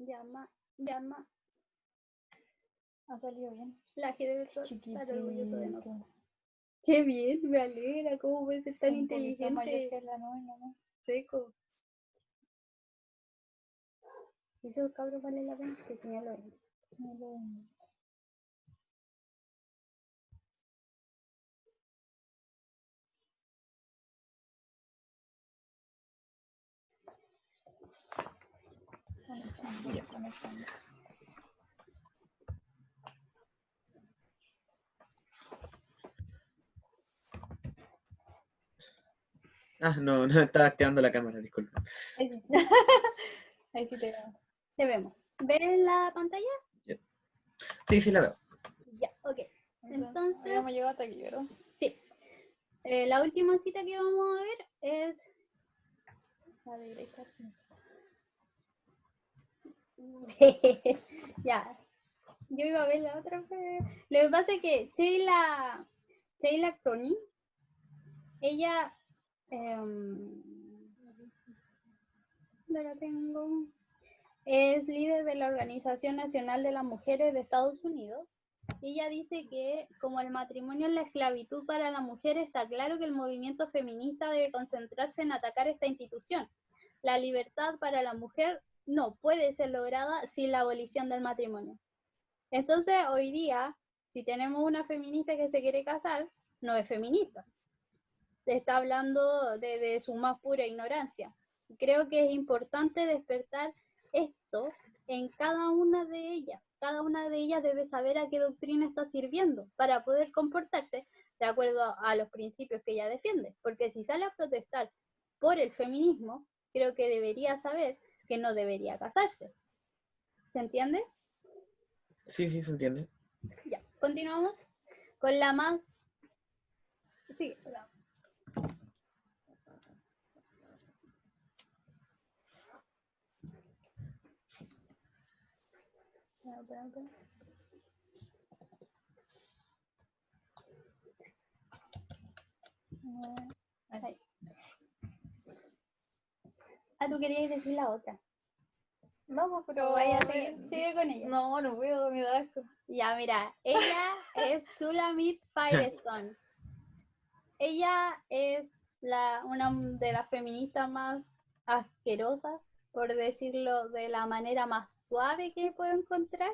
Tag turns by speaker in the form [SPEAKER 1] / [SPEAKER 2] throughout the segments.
[SPEAKER 1] Llama, llama.
[SPEAKER 2] Ha salido bien.
[SPEAKER 1] La gente debe estar orgulloso de nosotros.
[SPEAKER 2] Chiquitito.
[SPEAKER 1] Qué bien, me alegra. ¿Cómo puede ser tan
[SPEAKER 2] Un poquito mayor
[SPEAKER 1] inteligente?
[SPEAKER 2] que la novena, ¿no?
[SPEAKER 1] Seco. ¿Y esos cabros vale la pena? Que señor lo ven.
[SPEAKER 2] No lo-
[SPEAKER 3] Ya.
[SPEAKER 2] Conectando.
[SPEAKER 3] Ah, no, no estaba activando la cámara, disculpa.
[SPEAKER 2] Ahí sí. Ahí sí te veo.
[SPEAKER 1] Te vemos. ¿Ven la pantalla?
[SPEAKER 3] Sí, sí la veo.
[SPEAKER 1] Ya, ok. Entonces,
[SPEAKER 2] habíamos llegado hasta aquí, ¿verdad?
[SPEAKER 1] sí. La última cita que vamos a ver es
[SPEAKER 2] La de derecha.
[SPEAKER 1] ya. Yo iba a ver la otra, pero lo que pasa es que Sheila Cronin, ella, ¿dónde la tengo? Es líder de la Organización Nacional de las Mujeres de Estados Unidos. Ella dice que como el matrimonio es la esclavitud para la mujer, está claro que el movimiento feminista debe concentrarse en atacar esta institución. La libertad para la mujer no puede ser lograda sin la abolición del matrimonio. Entonces, hoy día, si tenemos una feminista que se quiere casar, no es feminista. Está hablando de su más pura ignorancia. Y creo que es importante despertar esto en cada una de ellas. Cada una de ellas debe saber a qué doctrina está sirviendo para poder comportarse de acuerdo a los principios que ella defiende. Porque si sale a protestar por el feminismo, creo que debería saber que no debería casarse. ¿Se entiende?
[SPEAKER 3] Sí, sí, se entiende.
[SPEAKER 1] Ya, continuamos con la más... Sí, perdón. Ahí. Ah, tú querías decir la otra.
[SPEAKER 2] No, pues, pero.
[SPEAKER 1] ¿O vaya a seguir? Sigue con ella.
[SPEAKER 2] No, no puedo, me da asco.
[SPEAKER 1] Ya, mira, ella es Shulamit Firestone. Ella es una de las feministas más asquerosas, por decirlo de la manera más suave que puedo encontrar.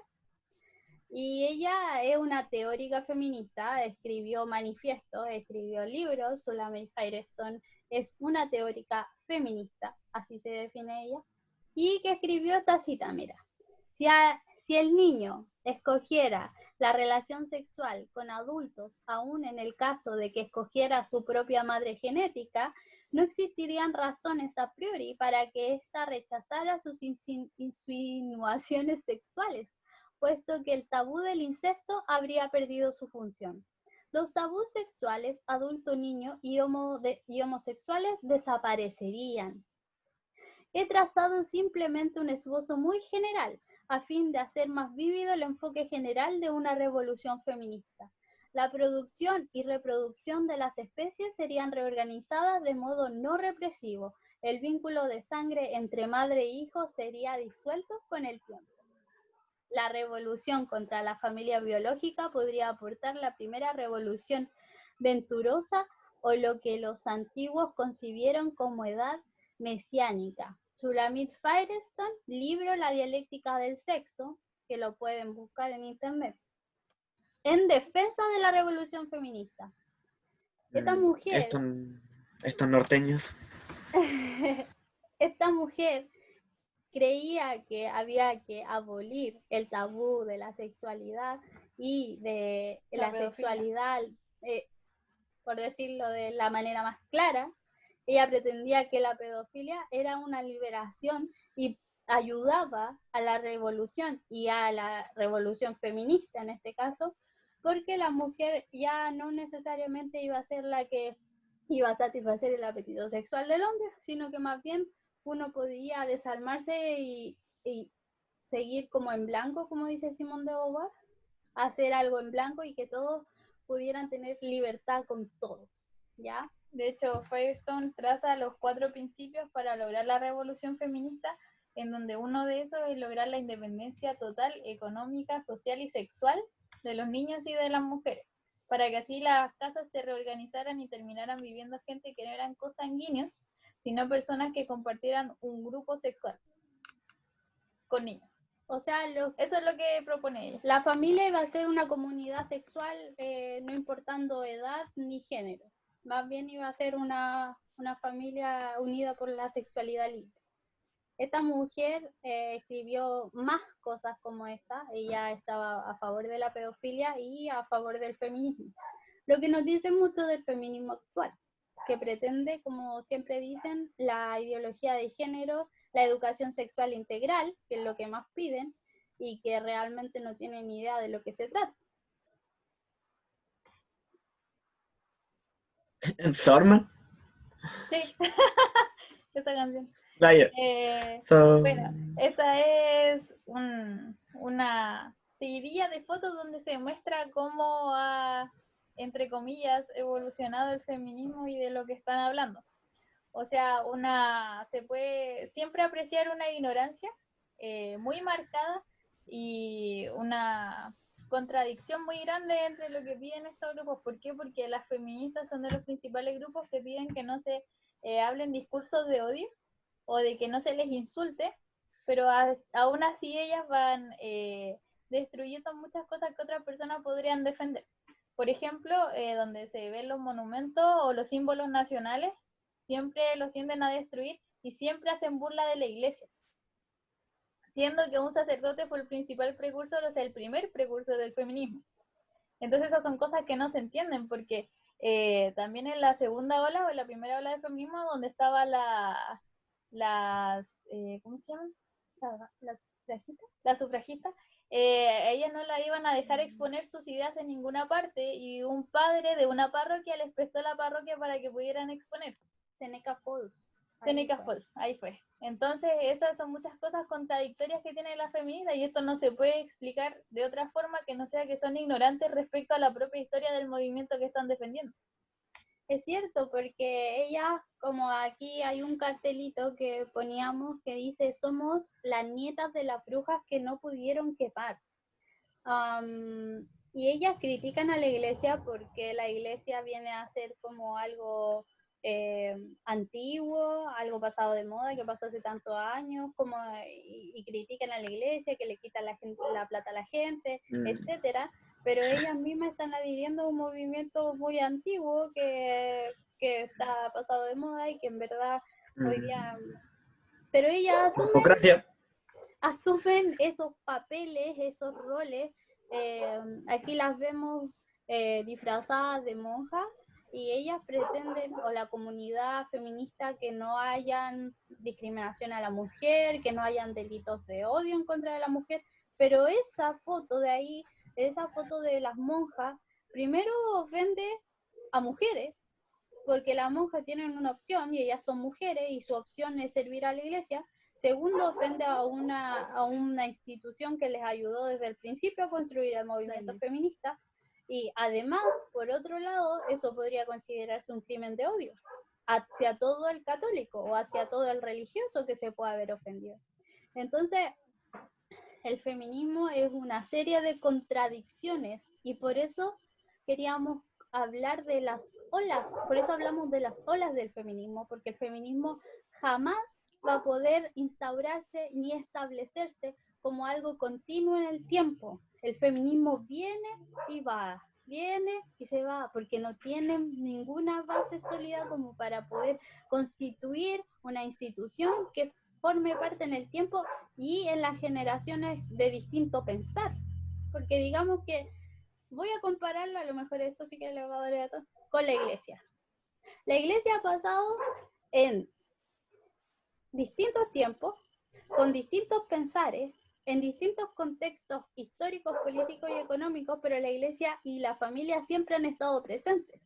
[SPEAKER 1] Y ella es una teórica feminista, escribió manifiestos, escribió libros. Shulamit Firestone es una teórica feminista, así se define ella, y que escribió esta cita, mira, si el niño escogiera la relación sexual con adultos, aún en el caso de que escogiera su propia madre genética, no existirían razones a priori para que ésta rechazara sus insinuaciones sexuales, puesto que el tabú del incesto habría perdido su función. Los tabús sexuales, adulto, niño y homosexuales desaparecerían. He trazado simplemente un esbozo muy general, a fin de hacer más vívido el enfoque general de una revolución feminista. La producción y reproducción de las especies serían reorganizadas de modo no represivo. El vínculo de sangre entre madre e hijo sería disuelto con el tiempo. La revolución contra la familia biológica podría aportar la primera revolución venturosa o lo que los antiguos concibieron como edad mesiánica. Shulamit Firestone, libro La dialéctica del sexo, que lo pueden buscar en internet, en defensa de la revolución feminista. Esta mujer,
[SPEAKER 3] Estos norteños.
[SPEAKER 1] esta mujer creía que había que abolir el tabú de la sexualidad y de la sexualidad, por decirlo de la manera más clara. Ella pretendía que la pedofilia era una liberación y ayudaba a la revolución y a la revolución feminista en este caso, porque la mujer ya no necesariamente iba a ser la que iba a satisfacer el apetito sexual del hombre, sino que más bien uno podía desarmarse y seguir como en blanco, como dice Simone de Beauvoir, hacer algo en blanco y que todos pudieran tener libertad con todos, ¿ya?
[SPEAKER 2] De hecho, Firestone traza los 4 principios para lograr la revolución feminista, en donde uno de esos es lograr la independencia total, económica, social y sexual de los niños y de las mujeres, para que así las casas se reorganizaran y terminaran viviendo gente que no eran consanguíneos, sino personas que compartieran un grupo sexual con niños.
[SPEAKER 1] O sea,
[SPEAKER 2] Eso es lo que propone ella.
[SPEAKER 1] la familia iba a ser una comunidad sexual, no importando edad ni género. Más bien iba a ser una familia unida por la sexualidad libre. Esta mujer escribió más cosas como esta. Ella estaba a favor de la pedofilia y a favor del feminismo. Lo que nos dice mucho del feminismo actual, que pretende, como siempre dicen, la ideología de género, la educación sexual integral, que es lo que más piden, y que realmente no tienen ni idea de lo que se trata.
[SPEAKER 3] ¿Sorman?
[SPEAKER 2] Sí, esa canción.
[SPEAKER 3] Vaya.
[SPEAKER 2] Bueno, esta es una seguidilla de fotos donde se muestra cómo ha, entre comillas, evolucionado el feminismo y de lo que están hablando. O sea, se puede siempre apreciar una ignorancia muy marcada y una contradicción muy grande entre lo que piden estos grupos. ¿Por qué? Porque las feministas son de los principales grupos que piden que no se hablen discursos de odio o de que no se les insulte, pero aún así ellas van destruyendo muchas cosas que otras personas podrían defender. Por ejemplo, donde se ven los monumentos o los símbolos nacionales, siempre los tienden a destruir y siempre hacen burla de la iglesia, siendo que un sacerdote fue el principal precursor, o sea, el primer precursor del feminismo. Entonces esas son cosas que no se entienden, porque también en la segunda ola o en la primera ola del feminismo, donde estaba ¿cómo se llaman? Las sufragistas, ellas no la iban a dejar exponer sus ideas en ninguna parte, y un padre de una parroquia les prestó la parroquia para que pudieran exponer.
[SPEAKER 1] Seneca Falls.
[SPEAKER 2] Seneca Falls, ahí fue. Entonces, esas son muchas cosas contradictorias que tiene la feminista, y esto no se puede explicar de otra forma que no sea que son ignorantes respecto a la propia historia del movimiento que están defendiendo.
[SPEAKER 1] Es cierto, porque ella, como aquí hay un cartelito que poníamos que dice, somos las nietas de las brujas que no pudieron quemar. Y ellas critican a la iglesia porque la iglesia viene a ser como algo antiguo, algo pasado de moda, que pasó hace tantos años, y critican a la iglesia, que le quitan la plata a la gente, etcétera. Pero ellas mismas están adhiriendo a un movimiento muy antiguo que está pasado de moda y que en verdad hoy día... Pero ellas asumen esos papeles, esos roles. Aquí las vemos disfrazadas de monjas, y ellas pretenden, o la comunidad feminista, que no hayan discriminación a la mujer, que no hayan delitos de odio en contra de la mujer, pero esa foto de ahí, esa foto de las monjas, primero ofende a mujeres, porque las monjas tienen una opción y ellas son mujeres y su opción es servir a la iglesia. Segundo, ofende a una institución que les ayudó desde el principio a construir el movimiento feminista. Y además, por otro lado, eso podría considerarse un crimen de odio hacia todo el católico o hacia todo el religioso que se pueda haber ofendido. Entonces, el feminismo es una serie de contradicciones, y por eso queríamos hablar de las olas, por eso hablamos de las olas del feminismo, porque el feminismo jamás va a poder instaurarse ni establecerse como algo continuo en el tiempo. El feminismo viene y va, viene y se va, porque no tiene ninguna base sólida como para poder constituir una institución que forme parte en el tiempo y en las generaciones de distinto pensar. Porque digamos que, voy a compararlo, a lo mejor esto sí que le va a doler a todos, con la iglesia. La iglesia ha pasado en distintos tiempos, con distintos pensares, en distintos contextos históricos, políticos y económicos, pero la iglesia y la familia siempre han estado presentes.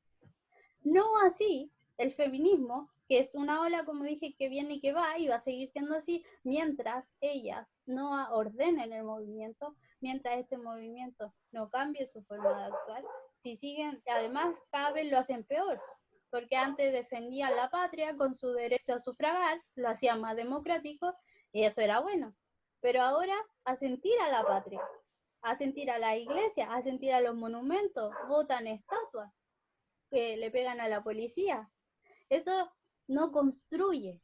[SPEAKER 1] No así el feminismo, que es una ola, como dije, que viene y que va, y va a seguir siendo así mientras ellas no ordenen el movimiento, mientras este movimiento no cambie su forma de actuar. Si siguen, además, cada vez lo hacen peor, porque antes defendían la patria con su derecho a sufragar, lo hacían más democrático, Y eso era bueno. Pero ahora hacen sentir a la patria, hacen sentir a la iglesia, hacen sentir a los monumentos, botan estatuas, que le pegan a la policía. Eso no construye.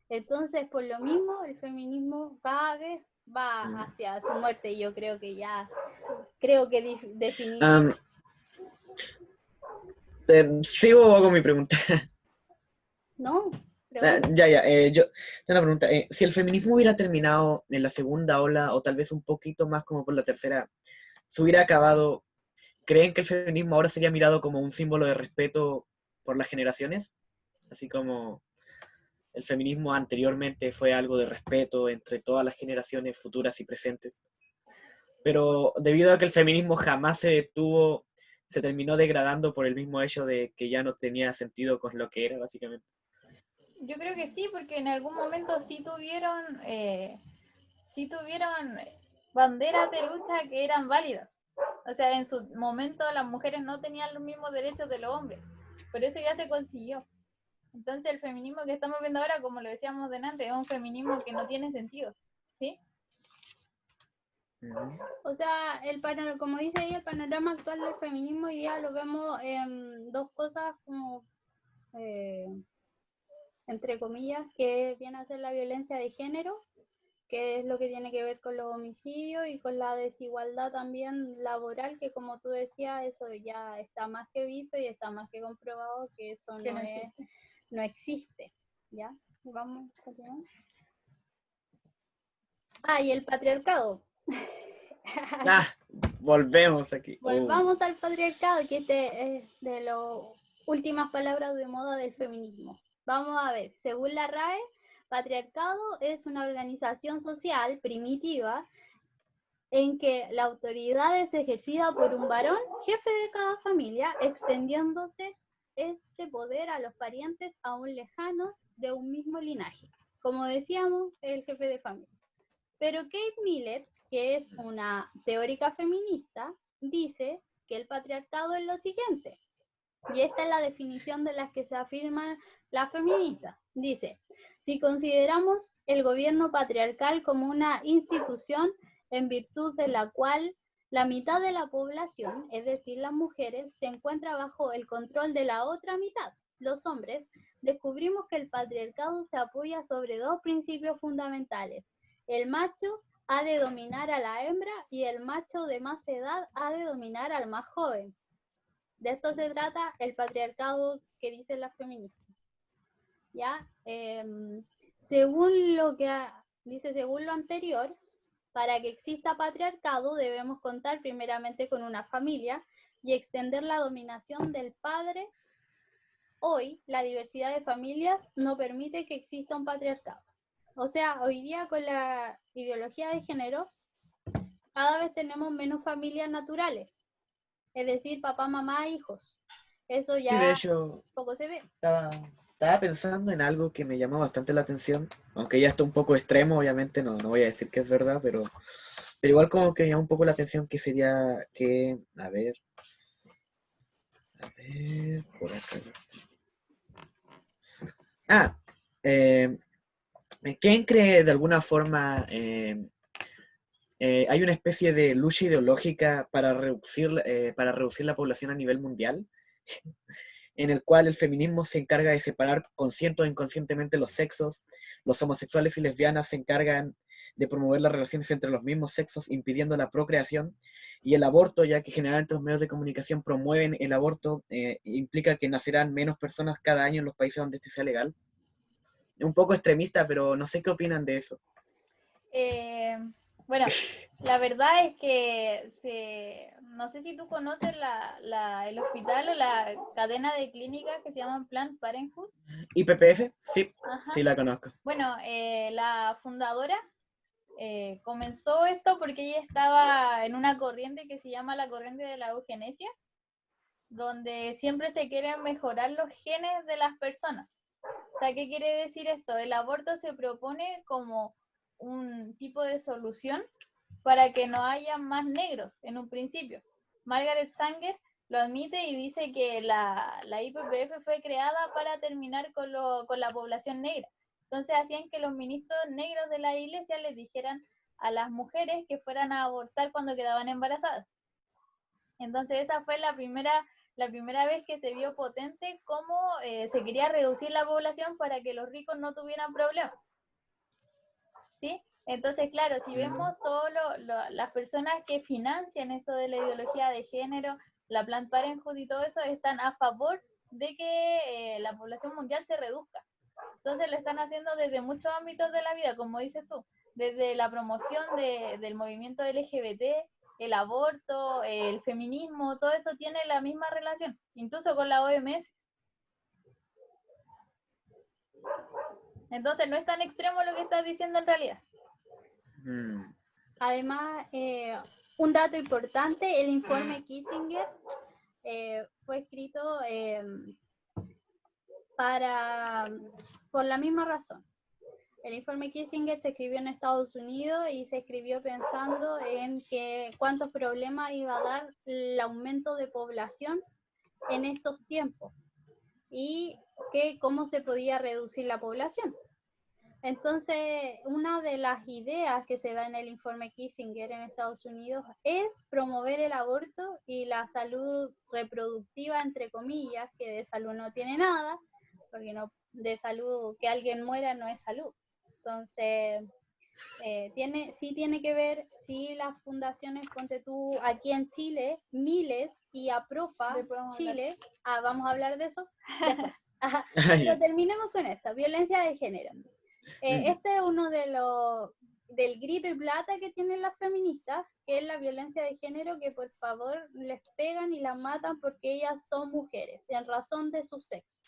[SPEAKER 1] Entonces, por lo mismo, el feminismo cada vez va hacia su muerte y yo creo que ya, creo que definitivamente...
[SPEAKER 3] Sigo con mi pregunta.
[SPEAKER 1] No, pregunta.
[SPEAKER 3] Yo tengo una pregunta. Si el feminismo hubiera terminado en la segunda ola, o tal vez un poquito más como por la tercera, se hubiera acabado, ¿creen que el feminismo ahora sería mirado como un símbolo de respeto por las generaciones? Así como el feminismo anteriormente fue algo de respeto entre todas las generaciones futuras y presentes. Pero debido a que el feminismo jamás se detuvo, se terminó degradando por el mismo hecho de que ya no tenía sentido con lo que era, básicamente.
[SPEAKER 2] Yo creo que sí, porque en algún momento sí tuvieron banderas de lucha que eran válidas. O sea, en su momento las mujeres no tenían los mismos derechos de los hombres. Por eso ya se consiguió. Entonces el feminismo que estamos viendo ahora, como lo decíamos delante, es un feminismo que no tiene sentido. ¿Sí?
[SPEAKER 1] O sea, como dice ella, el panorama actual del feminismo hoy día lo vemos en dos cosas como, entre comillas, que viene a ser la violencia de género, que es lo que tiene que ver con los homicidios y con la desigualdad también laboral, que como tú decías, eso ya está más que visto y está más que comprobado que eso
[SPEAKER 2] Que
[SPEAKER 1] no,
[SPEAKER 2] no existe.
[SPEAKER 1] no existe. ¿Ya? Vamos, continuamos. Ah, y el patriarcado.
[SPEAKER 3] Volvemos aquí.
[SPEAKER 1] Volvamos al patriarcado, que este es de las últimas palabras de moda del feminismo. Vamos a ver, según la RAE, patriarcado es una organización social primitiva en que la autoridad es ejercida por un varón, jefe de cada familia, extendiéndose este poder a los parientes aún lejanos de un mismo linaje. Como decíamos, el jefe de familia. Pero Kate Millett, que es una teórica feminista, dice que el patriarcado es lo siguiente, y esta es la definición de las que se afirman las feministas. Dice, si consideramos el gobierno patriarcal como una institución en virtud de la cual la mitad de la población, es decir, las mujeres, se encuentra bajo el control de la otra mitad, los hombres, descubrimos que el patriarcado se apoya sobre dos principios fundamentales. El macho ha de dominar a la hembra y el macho de más edad ha de dominar al más joven. De esto se trata el patriarcado que dicen las feministas. ¿Ya? Según lo que dice, según lo anterior, para que exista patriarcado debemos contar primeramente con una familia y extender la dominación del padre. Hoy, la diversidad de familias no permite que exista un patriarcado. O sea, hoy día con la ideología de género, cada vez tenemos menos familias naturales, es decir, papá, mamá, hijos. Eso
[SPEAKER 3] Sí, de
[SPEAKER 1] ya
[SPEAKER 3] hecho,
[SPEAKER 1] poco se ve.
[SPEAKER 3] estaba pensando en algo que me llamó bastante la atención, aunque ya está un poco extremo, obviamente, no voy a decir que es verdad, pero igual como que me llama un poco la atención que sería que, por acá. Eh, ¿Quién cree de alguna forma hay una especie de lucha ideológica para reducir la población a nivel mundial? En el cual el feminismo se encarga de separar consciente o inconscientemente los sexos, los homosexuales y lesbianas se encargan de promover las relaciones entre los mismos sexos, impidiendo la procreación, y el aborto, ya que generalmente los medios de comunicación promueven el aborto, implica que nacerán menos personas cada año en los países donde este sea legal. Un poco extremista, pero no sé qué opinan de eso.
[SPEAKER 2] Bueno, la verdad es que no sé si tú conoces el hospital o la cadena de clínicas que se llaman Planned Parenthood.
[SPEAKER 3] ¿IPPF? Sí,
[SPEAKER 2] Ajá.
[SPEAKER 3] sí la conozco.
[SPEAKER 2] Bueno, la fundadora comenzó esto porque ella estaba en una corriente que se llama la corriente de la eugenesia, donde siempre se quieren mejorar los genes de las personas. O sea, ¿qué quiere decir esto? El aborto se propone como un tipo de solución para que no haya más negros en un principio. Margaret Sanger lo admite y dice que la IPPF fue creada para terminar con la población negra, Entonces hacían que los ministros negros de la iglesia les dijeran a las mujeres que fueran a abortar cuando quedaban embarazadas. Entonces esa fue la primera vez que se vio potente cómo se quería reducir la población para que los ricos no tuvieran problemas. ¿Sí? Entonces, claro, si vemos todas las personas que financian esto de la ideología de género, la Planned Parenthood y todo eso, están a favor de que la población mundial se reduzca. Entonces lo están haciendo desde muchos ámbitos de la vida, como dices tú, desde la promoción del movimiento LGBT, el aborto, el feminismo, todo eso tiene la misma relación, incluso con la OMS. Entonces no es tan extremo lo que estás diciendo en realidad.
[SPEAKER 1] Además, un dato importante, el informe Kissinger fue escrito por la misma razón. El informe Kissinger se escribió en Estados Unidos y se escribió pensando en que cuántos problemas iba a dar el aumento de población en estos tiempos y que cómo se podía reducir la población. Entonces, una de las ideas que se da en el informe Kissinger en Estados Unidos es promover el aborto y la salud reproductiva, entre comillas, que de salud no tiene nada, porque no, de salud, que alguien muera no es salud. Entonces, sí tiene que ver, sí las fundaciones, ponte tú, aquí en Chile, Miles y APROFA, Chile, vamos a hablar de eso después. Pero terminemos con esto, violencia de género. Este es uno de del grito y plata que tienen las feministas, que es la violencia de género, que por favor les pegan y las matan porque ellas son mujeres, en razón de su sexo.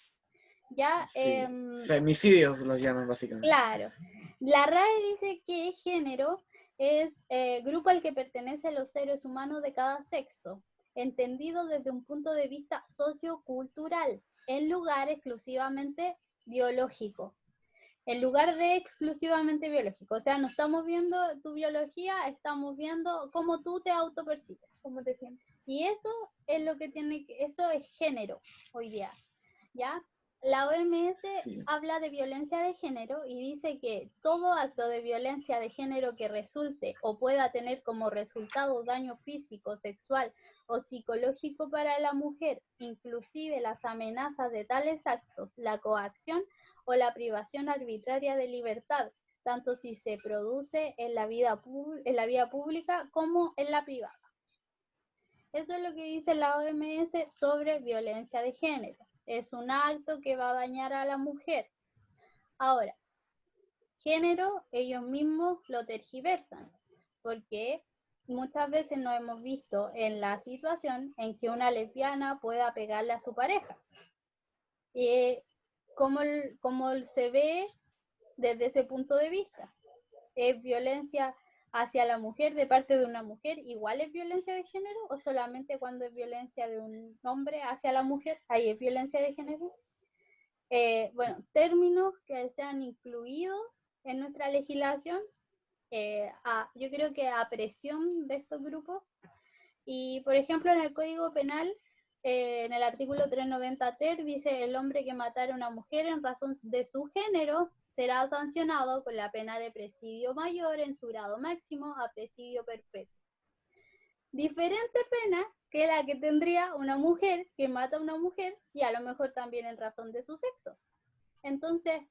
[SPEAKER 1] ¿Ya?
[SPEAKER 3] Sí. Femicidios los llaman básicamente.
[SPEAKER 1] Claro. La RAE dice que género es grupo al que pertenecen los seres humanos de cada sexo, entendido desde un punto de vista sociocultural, en lugar exclusivamente biológico. En lugar de exclusivamente biológico. O sea, no estamos viendo tu biología, estamos viendo cómo tú te autopercibes, cómo te sientes. Y eso es lo que eso es género hoy día, ¿ya? La OMS habla de violencia de género y dice que todo acto de violencia de género que resulte o pueda tener como resultado daño físico, sexual o psicológico para la mujer, inclusive las amenazas de tales actos, la coacción o la privación arbitraria de libertad, tanto si se produce en la vía pública como en la privada. Eso es lo que dice la OMS sobre violencia de género. Es un acto que va a dañar a la mujer. Ahora, género, ellos mismos lo tergiversan, porque muchas veces nos hemos visto en la situación en que una lesbiana pueda pegarle a su pareja. Como se ve desde ese punto de vista. ¿Es violencia hacia la mujer de parte de una mujer? ¿Igual es violencia de género? ¿O solamente cuando es violencia de un hombre hacia la mujer? ¿Ahí es violencia de género? Bueno, términos que se han incluido en nuestra legislación, yo creo que a presión de estos grupos. Y, por ejemplo, en el Código Penal, en el artículo 390 ter, dice: el hombre que matara a una mujer en razón de su género será sancionado con la pena de presidio mayor en su grado máximo a presidio perpetuo. Diferente pena que la que tendría una mujer que mata a una mujer, y a lo mejor también en razón de su sexo. Entonces,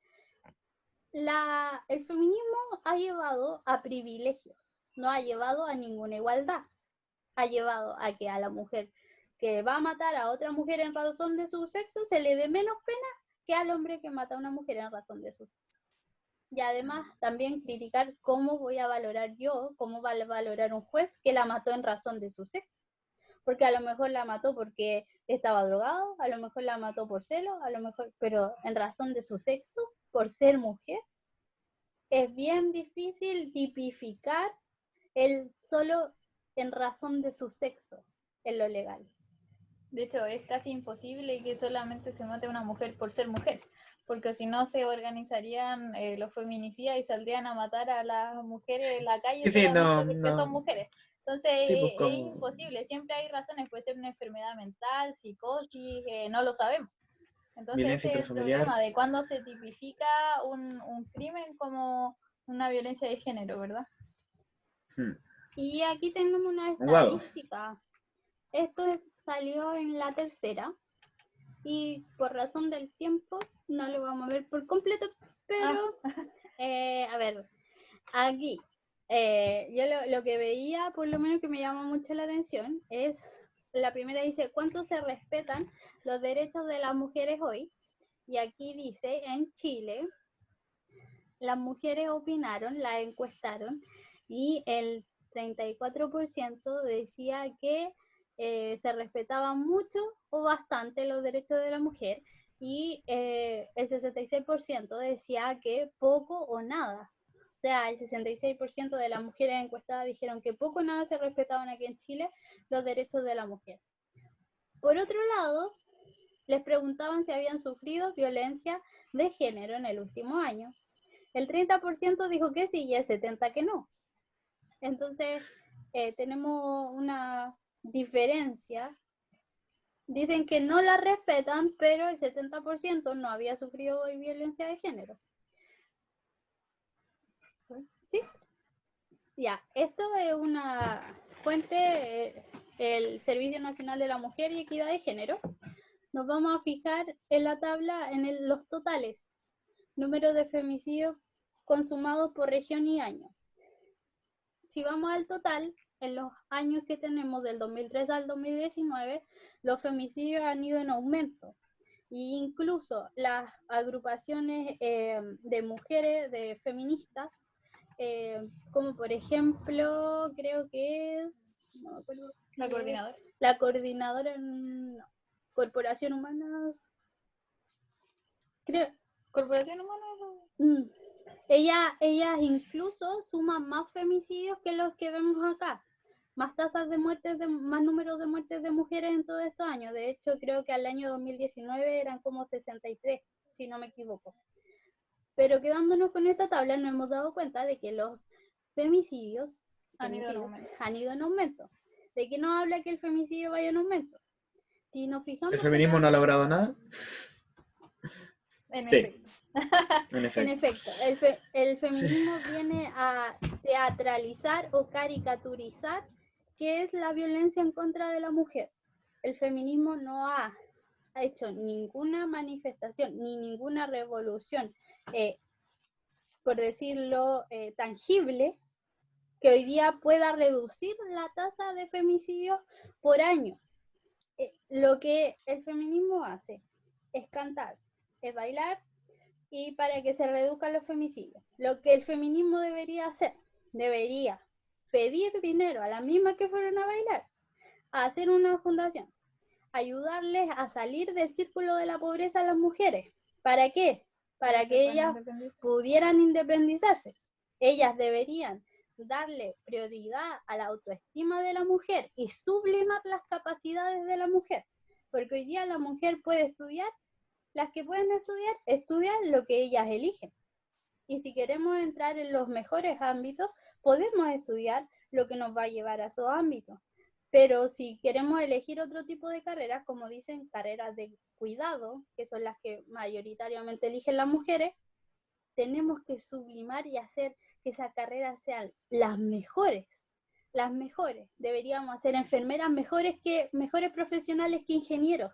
[SPEAKER 1] el feminismo ha llevado a privilegios, no ha llevado a ninguna igualdad. Ha llevado a que a la mujer que va a matar a otra mujer en razón de su sexo se le dé menos pena que al hombre que mata a una mujer en razón de su sexo. Y además también criticar cómo voy a valorar yo, cómo va a valorar un juez que la mató en razón de su sexo. Porque a lo mejor la mató porque estaba drogado, a lo mejor la mató por celo, a lo mejor, pero en razón de su sexo, por ser mujer. Es bien difícil tipificar el solo en razón de su sexo en lo legal.
[SPEAKER 2] De hecho, es casi imposible que solamente se mate a una mujer por ser mujer, porque si no se organizarían los feminicidas y saldrían a matar a las mujeres en la calle solamente porque son mujeres. Entonces sí, es imposible, siempre hay razones, puede ser una enfermedad mental, psicosis, no lo sabemos. Entonces
[SPEAKER 3] Violencia
[SPEAKER 2] ese es el
[SPEAKER 3] intrafamiliar.
[SPEAKER 2] problema de cuando se tipifica un crimen como una violencia de género, ¿verdad?
[SPEAKER 1] Y aquí tenemos una
[SPEAKER 3] Wow.
[SPEAKER 1] estadística. Salió en la tercera y por razón del tiempo no lo vamos a ver por completo, pero a ver, aquí yo lo que veía, por lo menos que me llama mucho la atención, es la primera dice, ¿cuánto se respetan los derechos de las mujeres hoy? Y aquí dice, en Chile, las mujeres opinaron, la encuestaron, y el 34% decía que se respetaban mucho o bastante los derechos de la mujer, y el 66% decía que poco o nada. O sea, el 66% de las mujeres encuestadas dijeron que poco o nada se respetaban aquí en Chile los derechos de la mujer. Por otro lado, les preguntaban si habían sufrido violencia de género en el último año. El 30% dijo que sí y el 70% que no. Entonces, tenemos una diferencia. Dicen que no la respetan, pero el 70% no había sufrido violencia de género. ¿Sí? Ya, esto es una fuente, el Servicio Nacional de la Mujer y Equidad de Género. Nos vamos a fijar en la tabla en los totales. Número de femicidios consumados por región y año. Si vamos al total, en los años que tenemos del 2003 al 2019, los femicidios han ido en aumento. E incluso las agrupaciones de mujeres, de feministas, como por ejemplo, creo que es, no me acuerdo,
[SPEAKER 2] La coordinadora.
[SPEAKER 1] La coordinadora en Corporación Humanas, creo.
[SPEAKER 2] Corporación Humana.
[SPEAKER 1] Ellas incluso suman más femicidios que los que vemos acá, más tasas de muertes, más números de muertes de mujeres en todos estos años. De hecho, creo que al año 2019 eran como 63, si no me equivoco. Pero quedándonos con esta tabla, nos hemos dado cuenta de que los femicidios han ido en aumento. ¿De qué nos habla que el femicidio vaya en aumento? Si nos fijamos,
[SPEAKER 3] ¿El feminismo no ha logrado nada?
[SPEAKER 2] En
[SPEAKER 3] Sí.
[SPEAKER 2] efecto.
[SPEAKER 1] En efecto, el feminismo viene a teatralizar o caricaturizar qué es la violencia en contra de la mujer. El feminismo no ha hecho ninguna manifestación ni ninguna revolución, por decirlo, tangible, que hoy día pueda reducir la tasa de femicidios por año. Lo que el feminismo hace es cantar, es bailar, y para que se reduzcan los femicidios. Lo que el feminismo debería hacer, debería pedir dinero a las mismas que fueron a bailar, a hacer una fundación, ayudarles a salir del círculo de la pobreza a las mujeres. ¿Para qué? Para que ellas pudieran independizarse. Ellas deberían darle prioridad a la autoestima de la mujer y sublimar las capacidades de la mujer, porque hoy día la mujer puede estudiar. Las que pueden estudian lo que ellas eligen. Y si queremos entrar en los mejores ámbitos, podemos estudiar lo que nos va a llevar a esos ámbitos. Pero si queremos elegir otro tipo de carreras, como dicen, carreras de cuidado, que son las que mayoritariamente eligen las mujeres, tenemos que sublimar y hacer que esas carreras sean las mejores. Las mejores. Deberíamos hacer enfermeras mejores profesionales que ingenieros.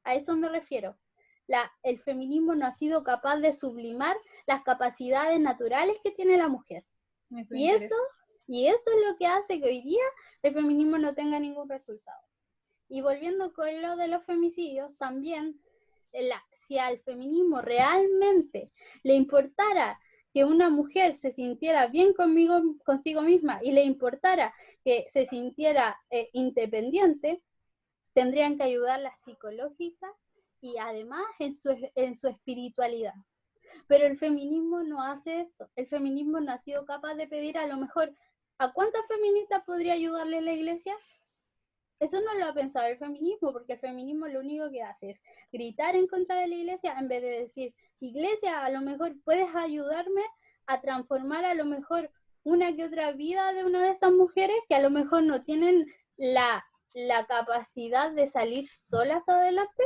[SPEAKER 1] A eso me refiero. El feminismo no ha sido capaz de sublimar las capacidades naturales que tiene la mujer. Y eso es lo que hace que hoy día el feminismo no tenga ningún resultado. Y volviendo con lo de los femicidios, también, si al feminismo realmente le importara que una mujer se sintiera bien consigo misma y le importara que se sintiera independiente, tendrían que ayudarla psicológica y además en su espiritualidad. Pero el feminismo no hace esto. El feminismo no ha sido capaz de pedir a lo mejor, ¿a cuántas feministas podría ayudarle la iglesia? Eso no lo ha pensado el feminismo, porque el feminismo lo único que hace es gritar en contra de la iglesia en vez de decir, iglesia, a lo mejor puedes ayudarme a transformar a lo mejor una que otra vida de una de estas mujeres que a lo mejor no tienen la capacidad de salir solas adelante.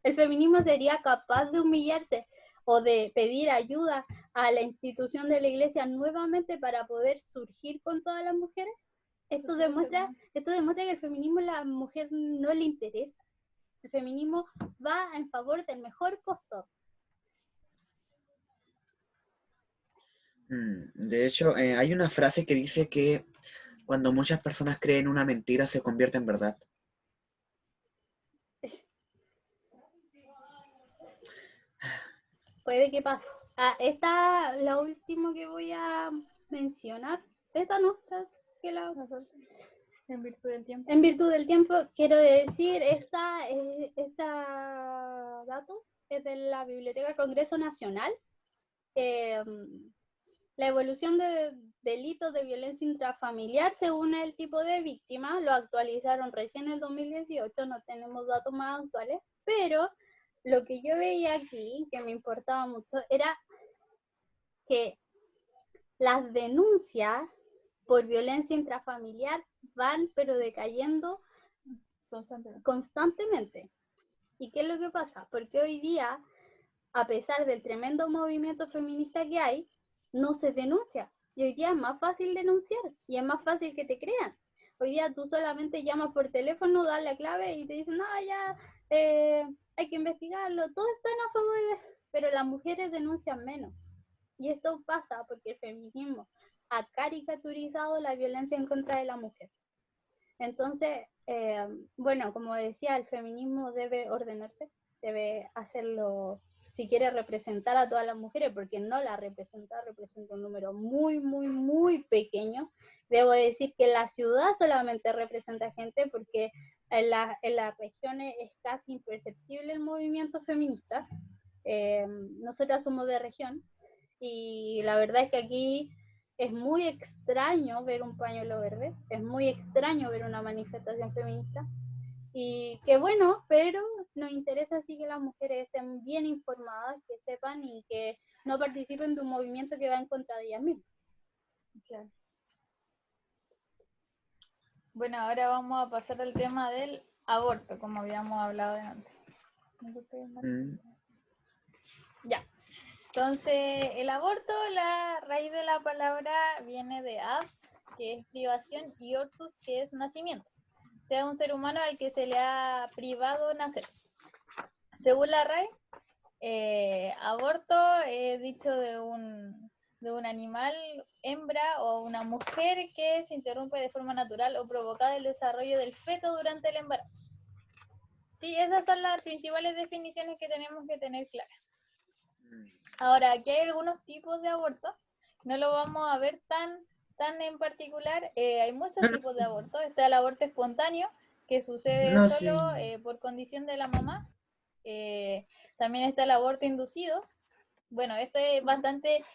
[SPEAKER 1] ¿El feminismo sería capaz de humillarse o de pedir ayuda a la institución de la iglesia nuevamente para poder surgir con todas las mujeres? Esto demuestra que el feminismo a la mujer no le interesa. El feminismo va en favor del mejor postor.
[SPEAKER 3] De hecho, hay una frase que dice que cuando muchas personas creen una mentira se convierte en verdad.
[SPEAKER 1] Puede que pase. Esta, la última que voy a mencionar. Esta no, esta que la...
[SPEAKER 2] En virtud del tiempo.
[SPEAKER 1] En virtud del tiempo, quiero decir, esta dato es de la Biblioteca del Congreso Nacional. La evolución de delitos de violencia intrafamiliar según el tipo de víctima, lo actualizaron recién en el 2018, no tenemos datos más actuales, pero lo que yo veía aquí, que me importaba mucho, era que las denuncias por violencia intrafamiliar van pero decayendo constantemente. ¿Y qué es lo que pasa? Porque hoy día, a pesar del tremendo movimiento feminista que hay, no se denuncia. Y hoy día es más fácil denunciar y es más fácil que te crean. Hoy día tú solamente llamas por teléfono, das la clave y te dicen, no, ya hay que investigarlo. Todos están a favor de... Pero las mujeres denuncian menos. Y esto pasa porque el feminismo ha caricaturizado la violencia en contra de la mujer. Entonces, bueno, como decía, el feminismo debe ordenarse, debe hacerlo, si quiere representar a todas las mujeres, porque no la representa un número muy, muy, muy pequeño. Debo decir que la ciudad solamente representa gente porque en las regiones es casi imperceptible el movimiento feminista. Nosotras somos de región y la verdad es que aquí es muy extraño ver un pañuelo verde, es muy extraño ver una manifestación feminista y que bueno, pero nos interesa sí que las mujeres estén bien informadas, que sepan y que no participen de un movimiento que va en contra de ellas mismas.
[SPEAKER 2] Claro. Bueno, ahora vamos a pasar al tema del aborto, como habíamos hablado de antes. Ya. Entonces, el aborto, la raíz de la palabra viene de ab, que es privación, y ortus, que es nacimiento. O sea, un ser humano al que se le ha privado nacer. Según la RAE, aborto es dicho de un animal, hembra o una mujer que se interrumpe de forma natural o provocada el desarrollo del feto durante el embarazo. Sí, esas son las principales definiciones que tenemos que tener claras. Ahora, aquí hay algunos tipos de aborto, no lo vamos a ver tan en particular, hay muchos tipos de aborto. Está el aborto espontáneo, que sucede solo por condición de la mamá. También está el aborto inducido. Bueno, esto es bastante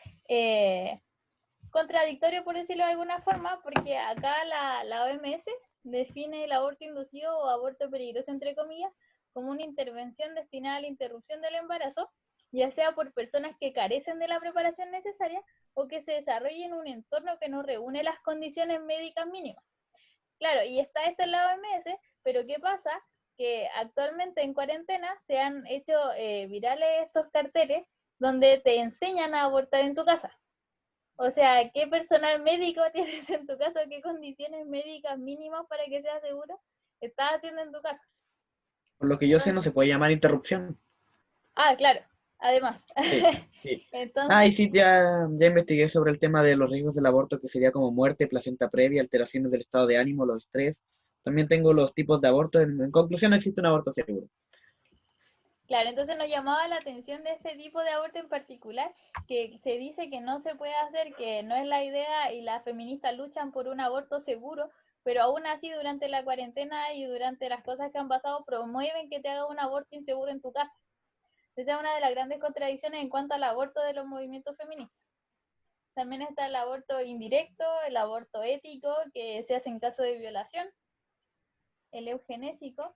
[SPEAKER 2] contradictorio, por decirlo de alguna forma, porque acá la OMS define el aborto inducido o aborto peligroso, entre comillas, como una intervención destinada a la interrupción del embarazo, ya sea por personas que carecen de la preparación necesaria o que se desarrolle en un entorno que no reúne las condiciones médicas mínimas. Claro, y está esto en la OMS, pero ¿qué pasa? Que actualmente en cuarentena se han hecho virales estos carteles donde te enseñan a abortar en tu casa. O sea, ¿qué personal médico tienes en tu casa? ¿Qué condiciones médicas mínimas para que sea seguro estás haciendo en tu casa?
[SPEAKER 3] Por lo que yo sé, no se puede llamar interrupción.
[SPEAKER 2] Ah, claro, además.
[SPEAKER 3] Sí, sí.
[SPEAKER 2] Entonces,
[SPEAKER 3] Y sí, ya investigué sobre el tema de los riesgos del aborto, que sería como muerte, placenta previa, alteraciones del estado de ánimo, los estrés. También tengo los tipos de aborto. En conclusión, no existe un aborto seguro.
[SPEAKER 2] claro, entonces nos llamaba la atención de este tipo de aborto en particular, que se dice que no se puede hacer, que no es la idea y las feministas luchan por un aborto seguro, pero aún así durante la cuarentena y durante las cosas que han pasado promueven que te haga un aborto inseguro en tu casa. Esa es una de las grandes contradicciones en cuanto al aborto de los movimientos feministas. También está el aborto indirecto, el aborto ético, que se hace en caso de violación, el eugenésico,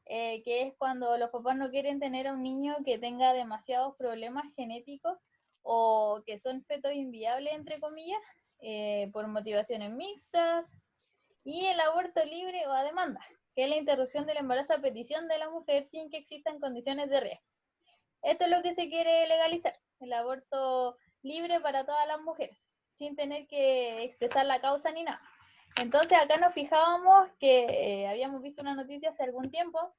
[SPEAKER 2] que es cuando los papás no quieren tener a un niño que tenga demasiados problemas genéticos o que son fetos inviables, entre comillas, por motivaciones mixtas, y el aborto libre o a demanda, que es la interrupción del embarazo a petición de la mujer sin que existan condiciones de riesgo. Esto es lo que se quiere legalizar, el aborto libre para todas las mujeres, sin tener que expresar la causa ni nada. Entonces acá nos fijábamos que habíamos visto una noticia hace algún tiempo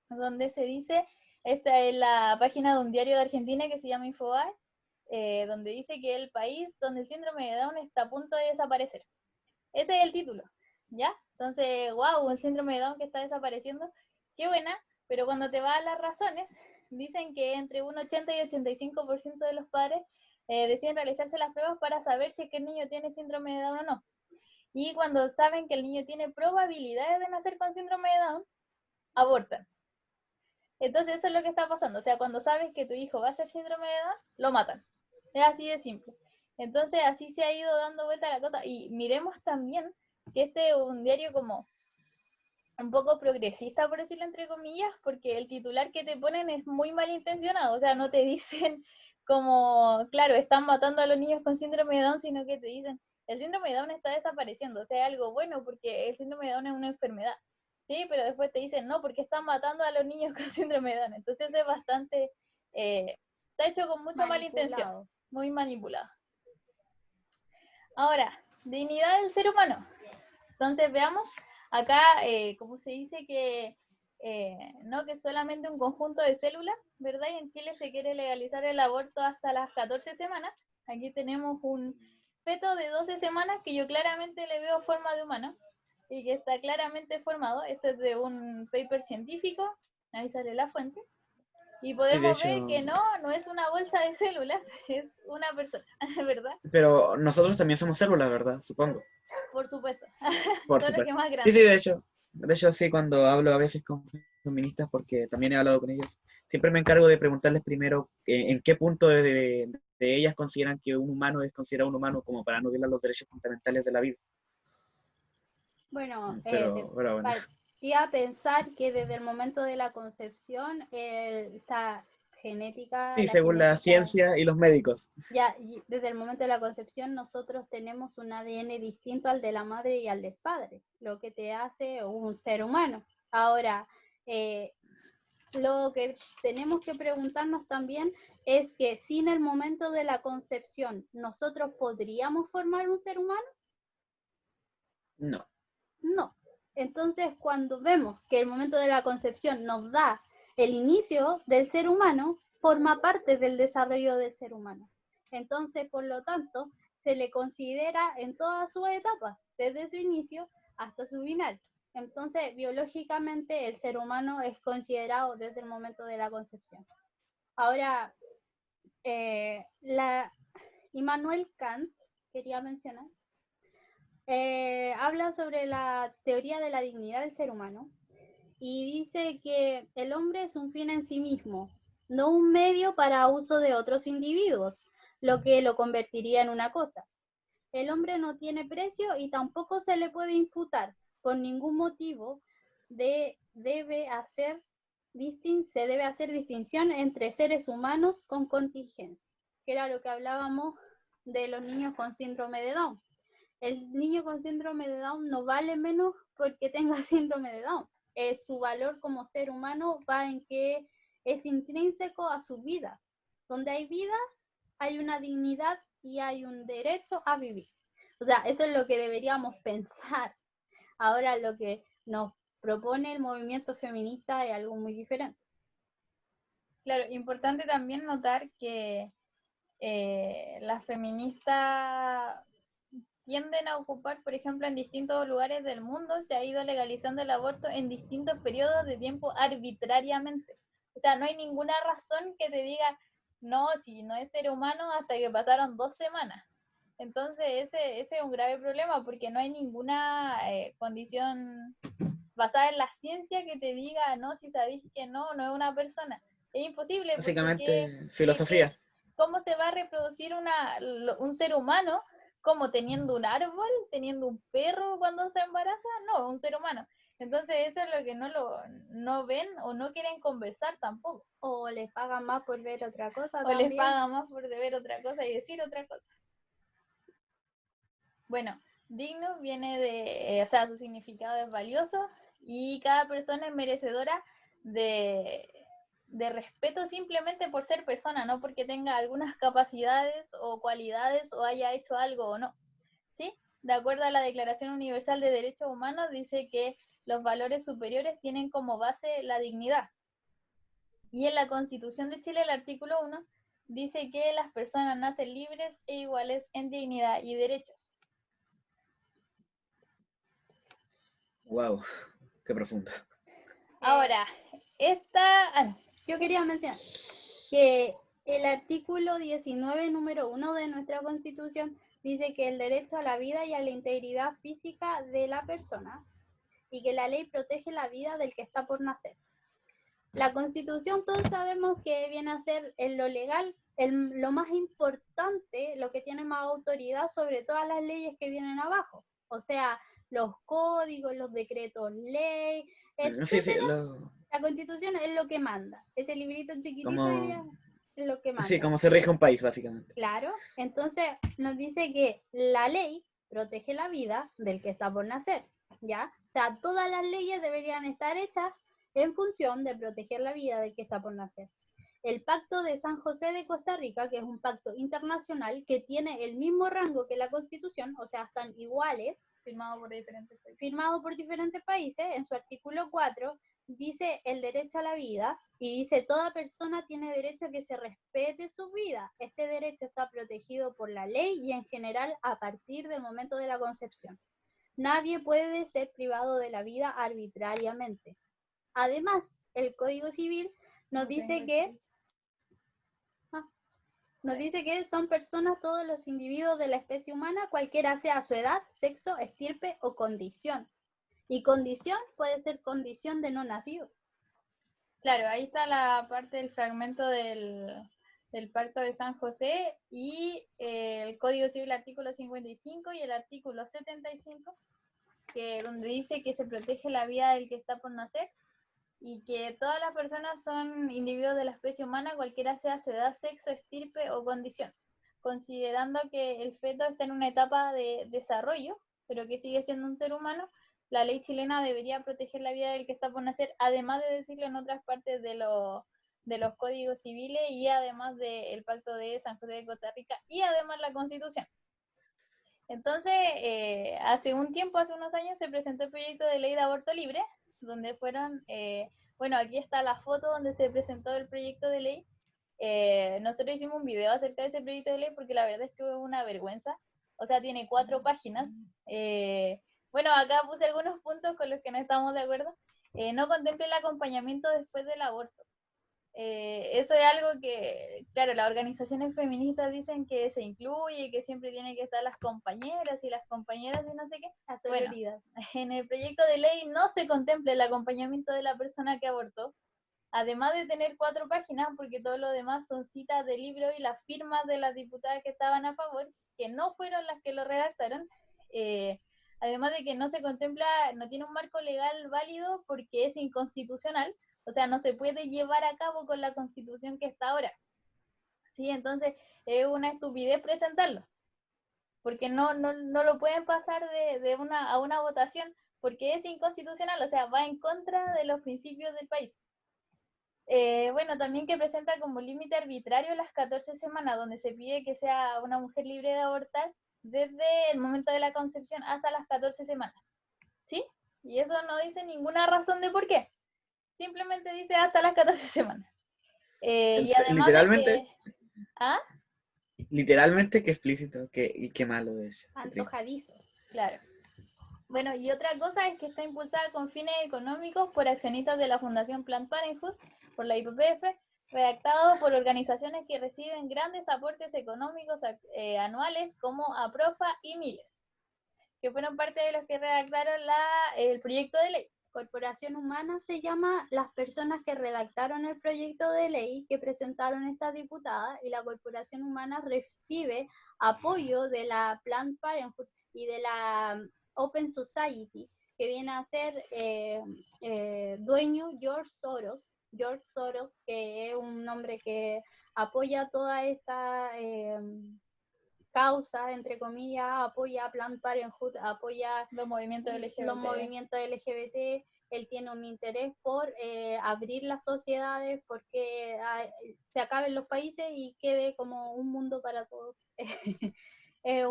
[SPEAKER 2] donde se dice, esta es la página de un diario de Argentina que se llama Infobae, donde dice que el país donde el síndrome de Down está a punto de desaparecer. Ese es el título, ¿ya? Entonces, wow, el síndrome de Down que está desapareciendo, qué buena, pero cuando te vas a las razones, dicen que entre un 80 y 85% de los padres deciden realizarse las pruebas para saber si es que el niño tiene síndrome de Down o no. Y cuando saben que el niño tiene probabilidades de nacer con síndrome de Down, abortan. Entonces eso es lo que está pasando. O sea, cuando sabes que tu hijo va a ser síndrome de Down, lo matan. Es así de simple. Entonces así se ha ido dando vuelta la cosa. Y miremos también que este es un diario como un poco progresista, por decirlo entre comillas, porque el titular que te ponen es muy malintencionado. O sea, no te dicen como, claro, están matando a los niños con síndrome de Down, sino que te dicen, el síndrome de Down está desapareciendo. O sea, algo bueno porque el síndrome de Down es una enfermedad. Sí, pero después te dicen, no, porque están matando a los niños con síndrome de Down. Entonces es bastante, está hecho con mucha mala intención, muy manipulado. Ahora, dignidad del ser humano. Entonces veamos, acá, como se dice que, no, que solamente un conjunto de células, ¿verdad? Y en Chile se quiere legalizar el aborto hasta las 14 semanas. Aquí tenemos un feto de 12 semanas que yo claramente le veo forma de humano y que está claramente formado. Esto es de un paper científico, ahí sale la fuente. Y podemos ver que no es una bolsa de células, es una persona, ¿verdad?
[SPEAKER 3] Pero nosotros también somos células, ¿verdad? Supongo.
[SPEAKER 2] Por supuesto.
[SPEAKER 3] Por
[SPEAKER 2] Solo
[SPEAKER 3] supuesto.
[SPEAKER 2] que más grande.
[SPEAKER 3] Sí, de hecho sí, cuando hablo a veces con feministas, porque también he hablado con ellas, siempre me encargo de preguntarles primero en qué punto de ellas consideran que un humano es considerado un humano, como para no violar los derechos fundamentales de la vida.
[SPEAKER 1] Bueno,
[SPEAKER 3] Pero bueno.
[SPEAKER 1] partía a pensar que desde el momento de la concepción, esta genética,
[SPEAKER 3] Sí, según la ciencia y los médicos.
[SPEAKER 1] ya desde el momento de la concepción nosotros tenemos un ADN distinto al de la madre y al del padre, lo que te hace un ser humano. Ahora, lo que tenemos que preguntarnos también es que sin el momento de la concepción, ¿nosotros podríamos formar un ser humano?
[SPEAKER 3] No.
[SPEAKER 1] No. Entonces, cuando vemos que el momento de la concepción nos da el inicio del ser humano, forma parte del desarrollo del ser humano. Entonces, por lo tanto, se le considera en todas sus etapas, desde su inicio hasta su final. Entonces, biológicamente, el ser humano es considerado desde el momento de la concepción. Ahora, Immanuel Kant, quería mencionar, habla sobre la teoría de la dignidad del ser humano y dice que el hombre es un fin en sí mismo, no un medio para uso de otros individuos, lo que lo convertiría en una cosa. El hombre no tiene precio y tampoco se le puede imputar por ningún motivo. Se debe hacer distinción entre seres humanos con contingencia, que era lo que hablábamos de los niños con síndrome de Down. El niño con síndrome de Down no vale menos porque tenga síndrome de Down. Su valor como ser humano va en que es intrínseco a su vida. Donde hay vida, hay una dignidad y hay un derecho a vivir. O sea, eso es lo que deberíamos pensar. Ahora lo que nos propone el movimiento feminista es algo muy diferente.
[SPEAKER 2] Claro, importante también notar que las feministas tienden a ocupar, por ejemplo, en distintos lugares del mundo, se ha ido legalizando el aborto en distintos periodos de tiempo arbitrariamente. O sea, no hay ninguna razón que te diga, no, si no es ser humano hasta que pasaron 2 semanas. Entonces, ese es un grave problema porque no hay ninguna condición basada en la ciencia que te diga, no, si sabéis que no es una persona. Es imposible.
[SPEAKER 3] Básicamente, filosofía.
[SPEAKER 2] ¿Cómo se va a reproducir un ser humano como teniendo un árbol, teniendo un perro cuando se embaraza? No, un ser humano. Entonces eso es lo que no ven o no quieren conversar tampoco.
[SPEAKER 1] O les pagan más por ver otra cosa
[SPEAKER 2] o
[SPEAKER 1] también.
[SPEAKER 2] les pagan más por ver otra cosa y decir otra cosa. Bueno, digno viene de, o sea, su significado es valioso y cada persona es merecedora de respeto simplemente por ser persona, no porque tenga algunas capacidades o cualidades o haya hecho algo o no, ¿sí? De acuerdo a la Declaración Universal de Derechos Humanos, dice que los valores superiores tienen como base la dignidad. Y en la Constitución de Chile, el artículo 1, dice que las personas nacen libres e iguales en dignidad y derechos.
[SPEAKER 3] Wow, qué profundo.
[SPEAKER 2] Ahora,
[SPEAKER 1] Yo quería mencionar que el artículo 19, número 1 de nuestra Constitución dice que el derecho a la vida y a la integridad física de la persona y que la ley protege la vida del que está por nacer. La Constitución todos sabemos que viene a ser en lo legal lo más importante, lo que tiene más autoridad sobre todas las leyes que vienen abajo. O sea, los códigos, los decretos ley,
[SPEAKER 3] Sí, sí,
[SPEAKER 1] etcétera. La Constitución es lo que manda. Ese librito chiquitito diría, es lo que manda.
[SPEAKER 3] Sí, como se rige un país, básicamente.
[SPEAKER 1] Claro, entonces nos dice que la ley protege la vida del que está por nacer, ¿ya? O sea, todas las leyes deberían estar hechas en función de proteger la vida del que está por nacer. El Pacto de San José de Costa Rica, que es un pacto internacional que tiene el mismo rango que la Constitución, o sea, están iguales,
[SPEAKER 2] firmado
[SPEAKER 1] por diferentes países, en su artículo 4, dice el derecho a la vida y dice toda persona tiene derecho a que se respete su vida. Este derecho está protegido por la ley y en general a partir del momento de la concepción. Nadie puede ser privado de la vida arbitrariamente. Además, el Código Civil nos dice que son personas todos los individuos de la especie humana, cualquiera sea su edad, sexo, estirpe o condición. Y condición puede ser condición de no nacido.
[SPEAKER 2] Claro, ahí está la parte del fragmento del Pacto de San José y el Código Civil, artículo 55 y el artículo 75, que donde dice que se protege la vida del que está por nacer y que todas las personas son individuos de la especie humana, cualquiera sea su edad, sexo, estirpe o condición, considerando que el feto está en una etapa de desarrollo, pero que sigue siendo un ser humano. La ley chilena debería proteger la vida del que está por nacer, además de decirlo en otras partes de los códigos civiles y además del Pacto de San José de Costa Rica y además la Constitución. Entonces, hace unos años se presentó el proyecto de ley de aborto libre, donde fueron, bueno, aquí está la foto donde se presentó el proyecto de ley. Nosotros hicimos un video acerca de ese proyecto de ley porque la verdad es que fue una vergüenza. O sea, tiene 4 páginas. Bueno, acá puse algunos puntos con los que no estamos de acuerdo. No contempla el acompañamiento después del aborto. Eso es algo que, claro, las organizaciones feministas dicen que se incluye, que siempre tienen que estar las compañeras y no sé qué.
[SPEAKER 1] La sororidad.
[SPEAKER 2] Bueno, en el proyecto de ley no se contempla el acompañamiento de la persona que abortó, además de tener 4 páginas, porque todo lo demás son citas de libro y las firmas de las diputadas que estaban a favor, que no fueron las que lo redactaron. Además de que no se contempla, no tiene un marco legal válido porque es inconstitucional. O sea, no se puede llevar a cabo con la Constitución que está ahora. ¿Sí? Entonces, es una estupidez presentarlo. Porque no lo pueden pasar a una votación, porque es inconstitucional, o sea, va en contra de los principios del país. Bueno, también que presenta como límite arbitrario las 14 semanas, donde se pide que sea una mujer libre de abortar desde el momento de la concepción hasta las 14 semanas. ¿Sí? Y eso no dice ninguna razón de por qué. Simplemente dice hasta las 14 semanas. Y además
[SPEAKER 3] literalmente,
[SPEAKER 2] de que... ¿Ah?
[SPEAKER 3] Literalmente, qué explícito, qué malo de eso.
[SPEAKER 1] Antojadizo.
[SPEAKER 2] Claro. Bueno, y otra cosa es que está impulsada con fines económicos por accionistas de la Fundación Planned Parenthood, por la IPPF, redactado por organizaciones que reciben grandes aportes económicos anuales como APROFA y Miles, que fueron parte de los que redactaron el proyecto de ley.
[SPEAKER 1] Corporación Humana se llama las personas que redactaron el proyecto de ley que presentaron estas diputadas, y la Corporación Humana recibe apoyo de la Planned Parenthood y de la Open Society, que viene a ser dueño George Soros, que es un hombre que apoya toda esta causa, entre comillas, apoya a Planned Parenthood, apoya
[SPEAKER 2] Los movimientos LGBT.
[SPEAKER 1] los movimientos LGBT, él tiene un interés por abrir las sociedades, porque se acaben los países y quede como un mundo para todos. Es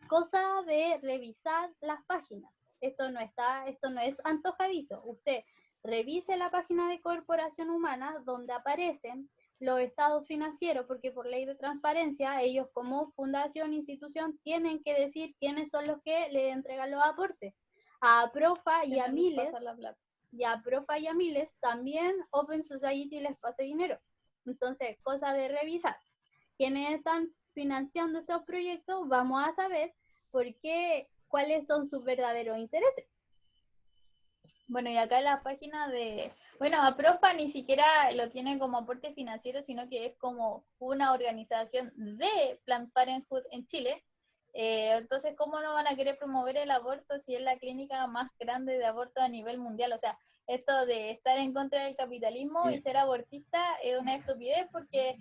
[SPEAKER 1] cosa de revisar las páginas. Esto no es antojadizo. Usted revise la página de Corporación Humana donde aparecen los estados financieros, porque por ley de transparencia, ellos como fundación, institución, tienen que decir quiénes son los que le entregan los aportes. A Profa y a Miles, también Open Society les pasa dinero. Entonces, cosa de revisar. Quienes están financiando estos proyectos, vamos a saber cuáles son sus verdaderos intereses.
[SPEAKER 2] Bueno, y acá en la página bueno, APROFA ni siquiera lo tiene como aporte financiero, sino que es como una organización de Planned Parenthood en Chile. Entonces, ¿cómo no van a querer promover el aborto si es la clínica más grande de aborto a nivel mundial? O sea, esto de estar en contra del capitalismo y ser abortista es una estupidez, porque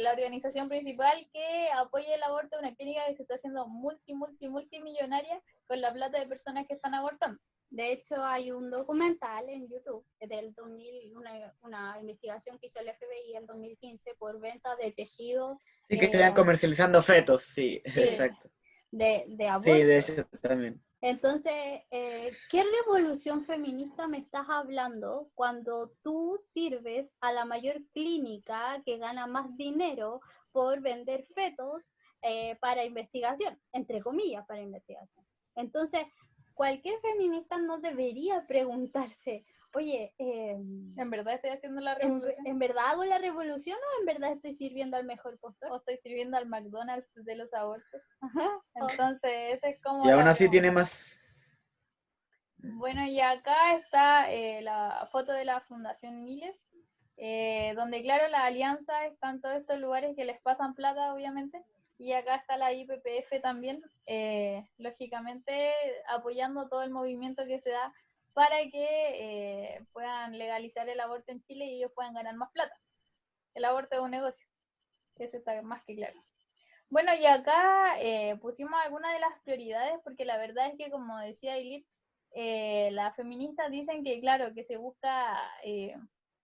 [SPEAKER 2] la organización principal que apoya el aborto es una clínica que se está haciendo multimillonaria con la plata de personas que están abortando.
[SPEAKER 1] De hecho, hay un documental en YouTube del 2000, una investigación que hizo el FBI en el 2015 por venta de tejido.
[SPEAKER 3] Sí, que estaban comercializando fetos, sí, exacto.
[SPEAKER 1] De aborto.
[SPEAKER 3] Sí, de hecho también.
[SPEAKER 1] Entonces, ¿qué revolución feminista me estás hablando cuando tú sirves a la mayor clínica que gana más dinero por vender fetos para investigación? Entre comillas, para investigación. Entonces, cualquier feminista no debería preguntarse, oye,
[SPEAKER 2] ¿en verdad estoy haciendo la revolución?
[SPEAKER 1] ¿En verdad hago la revolución o en verdad estoy sirviendo al mejor postor?
[SPEAKER 2] ¿O estoy sirviendo al McDonald's de los abortos? Ajá. Entonces, ese es como...
[SPEAKER 3] Y aún así tiene más...
[SPEAKER 2] Bueno, y acá está la foto de la Fundación Miles, donde, claro, la alianza está en todos estos lugares que les pasan plata, obviamente. Y acá está la IPPF también, lógicamente apoyando todo el movimiento que se da para que puedan legalizar el aborto en Chile y ellos puedan ganar más plata. El aborto es un negocio, eso está más que claro. Bueno, y acá pusimos algunas de las prioridades, porque la verdad es que, como decía Elif, las feministas dicen que, claro, que se busca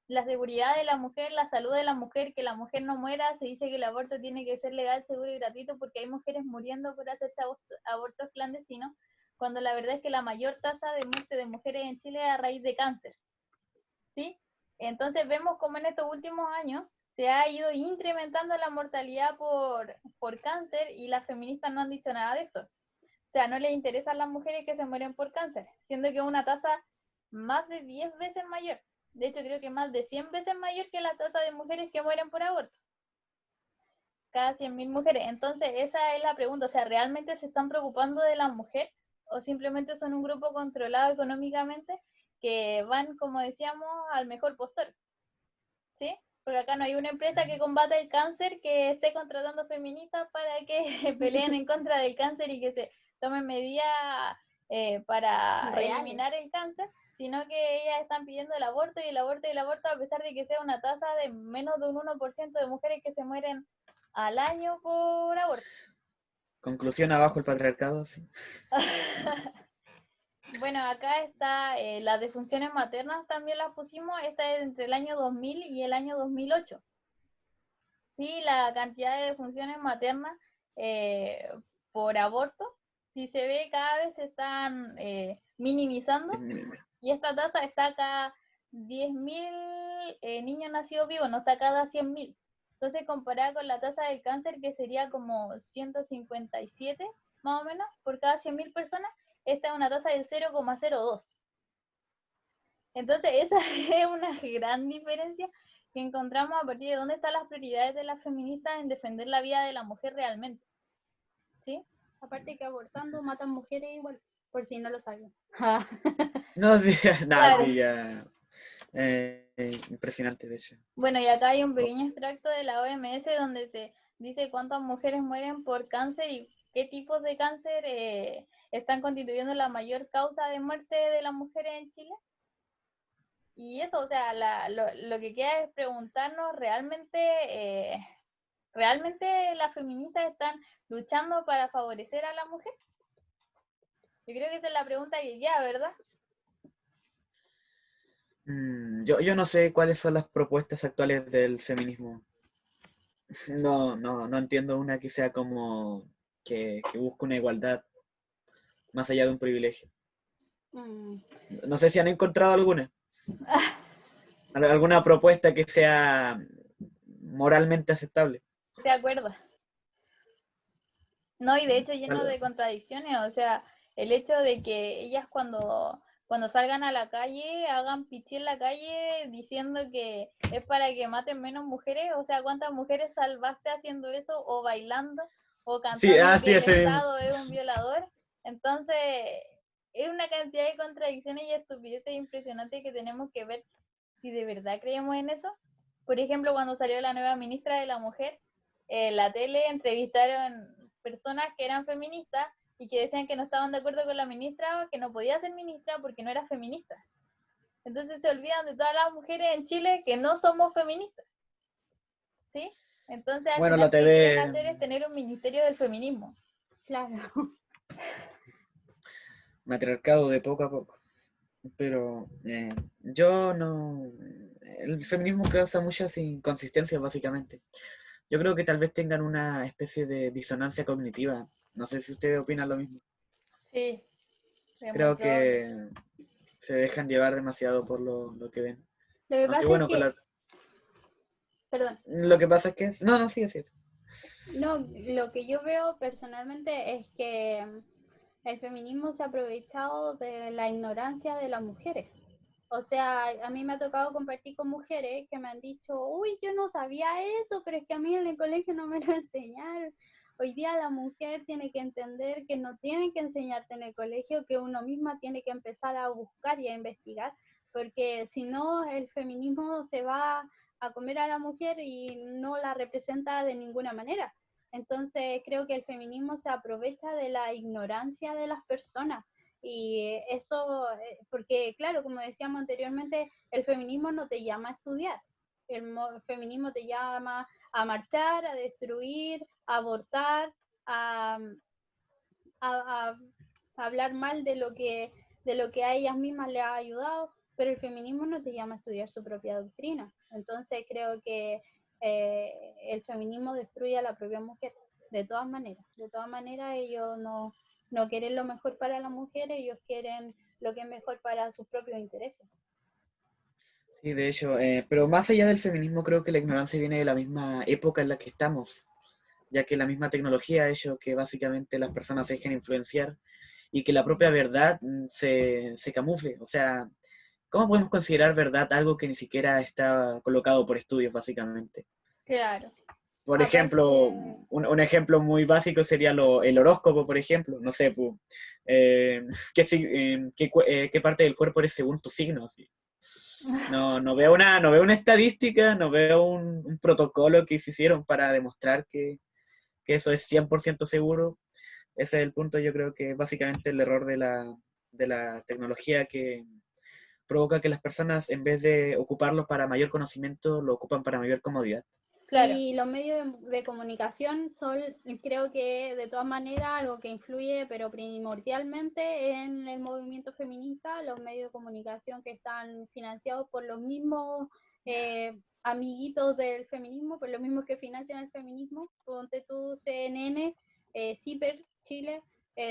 [SPEAKER 2] la seguridad de la mujer, la salud de la mujer, que la mujer no muera. Se dice que el aborto tiene que ser legal, seguro y gratuito, porque hay mujeres muriendo por hacerse abortos clandestinos, cuando la verdad es que la mayor tasa de muerte de mujeres en Chile es a raíz de cáncer, ¿sí? Entonces vemos como en estos últimos años se ha ido incrementando la mortalidad por cáncer, y las feministas no han dicho nada de esto. O sea, no les interesan las mujeres que se mueren por cáncer, siendo que es una tasa más de 10 veces mayor. De hecho, creo que más de 100 veces mayor que la tasa de mujeres que mueren por aborto. Cada 100.000 mujeres. Entonces, esa es la pregunta. O sea, ¿realmente se están preocupando de la mujer? ¿O simplemente son un grupo controlado económicamente que van, como decíamos, al mejor postor? ¿Sí? Porque acá no hay una empresa que combate el cáncer que esté contratando feministas para que peleen en contra del cáncer y que se tomen medidas para eliminar el cáncer, sino que ellas están pidiendo el aborto, a pesar de que sea una tasa de menos de un 1% de mujeres que se mueren al año por aborto.
[SPEAKER 3] Conclusión, abajo el patriarcado, sí.
[SPEAKER 2] Bueno, acá está las defunciones maternas, también las pusimos. Esta es entre el año 2000 y el año 2008. Sí, la cantidad de defunciones maternas por aborto, si se ve, cada vez se están minimizando, y esta tasa está cada 10.000 niños nacidos vivos, no está cada 100.000. Entonces, comparada con la tasa del cáncer, que sería como 157 más o menos por cada 100.000 personas, esta es una tasa del 0,02. Entonces, esa es una gran diferencia que encontramos a partir de dónde están las prioridades de las feministas en defender la vida de la mujer realmente. ¿Sí?
[SPEAKER 1] Aparte que abortando matan mujeres igual, por si no lo saben.
[SPEAKER 3] No, sí, nada,
[SPEAKER 2] Claro.
[SPEAKER 3] sí, ya. Impresionante, de hecho.
[SPEAKER 2] Bueno, y acá hay un pequeño extracto de la OMS donde se dice cuántas mujeres mueren por cáncer y qué tipos de cáncer están constituyendo la mayor causa de muerte de las mujeres en Chile. Y eso, o sea, lo que queda es preguntarnos realmente ¿realmente las feministas están luchando para favorecer a la mujer? Yo creo que esa es la pregunta que ya, ¿verdad?
[SPEAKER 3] Yo no sé cuáles son las propuestas actuales del feminismo. No entiendo una que sea como que busque una igualdad más allá de un privilegio.
[SPEAKER 1] Mm,
[SPEAKER 3] No sé si han encontrado alguna propuesta que sea moralmente aceptable.
[SPEAKER 2] Se acuerda. No, y de hecho lleno
[SPEAKER 3] Tal-
[SPEAKER 2] de contradicciones, o sea, el hecho de que ellas cuando salgan a la calle hagan pichi en la calle diciendo que es para que maten menos mujeres, o sea, ¿cuántas mujeres salvaste haciendo eso o bailando o
[SPEAKER 3] Sí,
[SPEAKER 2] cantando
[SPEAKER 3] sí,
[SPEAKER 2] que el
[SPEAKER 3] ese mismo.
[SPEAKER 2] Estado es un violador? Entonces, es una cantidad de contradicciones y estupideces impresionantes que tenemos que ver si de verdad creemos en eso. Por ejemplo, cuando salió la nueva ministra de la Mujer, en la tele entrevistaron personas que eran feministas y que decían que no estaban de acuerdo con la ministra, que no podía ser ministra porque no era feminista. Entonces se olvidan de todas las mujeres en Chile que no somos feministas, ¿sí? Entonces al
[SPEAKER 3] Bueno,
[SPEAKER 2] final
[SPEAKER 3] la
[SPEAKER 2] lo que quieren
[SPEAKER 3] TV,
[SPEAKER 2] hacer es tener un ministerio del feminismo.
[SPEAKER 1] claro.
[SPEAKER 3] matriarcado de poco a poco. Pero yo no. El feminismo causa muchas inconsistencias, básicamente. Yo creo que tal vez tengan una especie de disonancia cognitiva. No sé si ustedes opinan lo mismo.
[SPEAKER 2] Sí, es muy
[SPEAKER 3] Creo
[SPEAKER 2] probable.
[SPEAKER 3] que se dejan llevar demasiado por lo que ven.
[SPEAKER 1] Lo que
[SPEAKER 3] Aunque
[SPEAKER 1] pasa es
[SPEAKER 3] bueno,
[SPEAKER 1] que, perdón,
[SPEAKER 3] lo que pasa es que... No, no, sí, así es.
[SPEAKER 1] no, lo que yo veo personalmente es que el feminismo se ha aprovechado de la ignorancia de las mujeres. O sea, a mí me ha tocado compartir con mujeres que me han dicho, uy, yo no sabía eso, pero es que a mí en el colegio no me lo enseñaron. Hoy día la mujer tiene que entender que no tiene que enseñarte en el colegio, que uno misma tiene que empezar a buscar y a investigar, porque si no, el feminismo se va a comer a la mujer y no la representa de ninguna manera. Entonces creo que el feminismo se aprovecha de la ignorancia de las personas y eso, porque claro, como decíamos anteriormente, el feminismo no te llama a estudiar, feminismo te llama a marchar, a destruir, a abortar, a, a, a hablar mal de lo que a ellas mismas les ha ayudado, pero el feminismo no te llama a estudiar su propia doctrina. Entonces creo que el feminismo destruye a la propia mujer, de todas maneras ellos no quieren lo mejor para la mujer, ellos quieren lo que es mejor para sus propios intereses.
[SPEAKER 3] Sí, de hecho, pero más allá del feminismo, creo que la ignorancia viene de la misma época en la que estamos, ya que la misma tecnología ha hecho que básicamente las personas se dejen influenciar y que la propia verdad se camufle. O sea, ¿cómo podemos considerar verdad algo que ni siquiera está colocado por estudios, básicamente?
[SPEAKER 2] Claro.
[SPEAKER 3] Por ejemplo,
[SPEAKER 2] Aparte,
[SPEAKER 3] un ejemplo muy básico sería el horóscopo, por ejemplo. No sé, qué parte del cuerpo eres según tu signo. Así. No veo una estadística, no veo un protocolo que se hicieron para demostrar que eso es 100% seguro. Ese es el punto, yo creo que es básicamente el error de la tecnología que provoca que las personas, en vez de ocuparlo para mayor conocimiento, lo ocupan para mayor comodidad.
[SPEAKER 2] claro,
[SPEAKER 1] Y los medios de comunicación son, creo que de todas maneras, algo que influye, pero primordialmente en el movimiento feminista, los medios de comunicación que están financiados por los mismos amiguitos del feminismo, por los mismos que financian el feminismo, ponte tú CNN, CIPER, Chile,